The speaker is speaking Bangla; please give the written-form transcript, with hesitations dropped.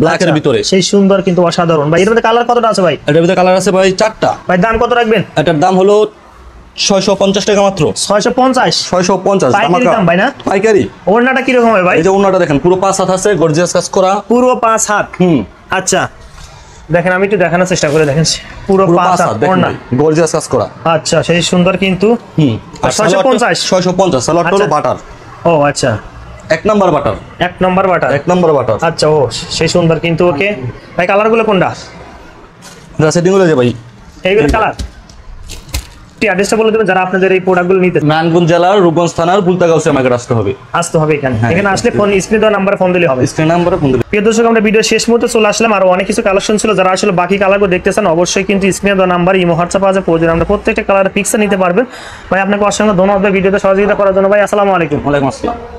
ব্ল্যাকের ভিতরে সেই সুন্দর কিন্তু অসাধারণ ভাই। এর মধ্যে কালার কতটা আছে ভাই? এটার ভিতরে কালার আছে ভাই 4টা। ভাই দাম কত রাখবেন? এটার দাম হলো 650 টাকা মাত্র। 650 650 পাইকারি দাম ভাই না? পাইকারি। ওড়নাটা কি রকম হবে ভাই? এই যে ওড়নাটা দেখেন পুরো 5 হাত আছে, গর্জিয়াস কাজ করা, পুরো 5 হাত। আচ্ছা দেখেন, আমি একটু দেখানোর চেষ্টা করে দেখেন, পুরো 5 হাত ওড়না, গর্জিয়াস কাজ করা। আচ্ছা সেই সুন্দর কিন্তু। আর 650 সালোয়ারটা হলো বাটার। ও আচ্ছা, এক নাম্বার বাটার। এক নাম্বার বাটার। এক নাম্বার বাটার। আচ্ছা ও সেই সুন্দর কিন্তু। ওকে ভাই, কালারগুলো কোনটা? সেটিং হলো যে ভাই এইগুলো কালার। অ্যাড্রেসটা বলে দেবেন যারা আপনাদের এই প্রোডাক্টগুলো নিতে। নারায়ণগঞ্জ জেলার রূপগঞ্জ থানার বুলতাগাঁওসে আমাকে আসতে হবে। আসতে হবে এখানে। এখানে আসলে ফোন স্ক্রিনে দেওয়া নাম্বারে ফোন দিলে হবে। স্ক্রিন নাম্বারে ফোন দিলে। প্রিয় দর্শক, আমরা ভিডিও শেষ মুহূর্তে চলে আসলাম। আরো অনেক কিছু কালেকশন ছিল, যারা আসলে বাকি কালারগুলো দেখতেছেন অবশ্যই কিন্তু স্ক্রিনে দেওয়া নাম্বার ইমো হোয়াটসঅ্যাপ আছে, প্রয়োজন আমরা প্রত্যেকটা কালারের পিকচার নিতে পারবেন। ভাই আপনাকে অসংখ্য ধন্যবাদ ভিডিওতে সহযোগিতা করার জন্য ভাই। আসসালামু আলাইকুম। ওয়ালাইকুম আসসালাম।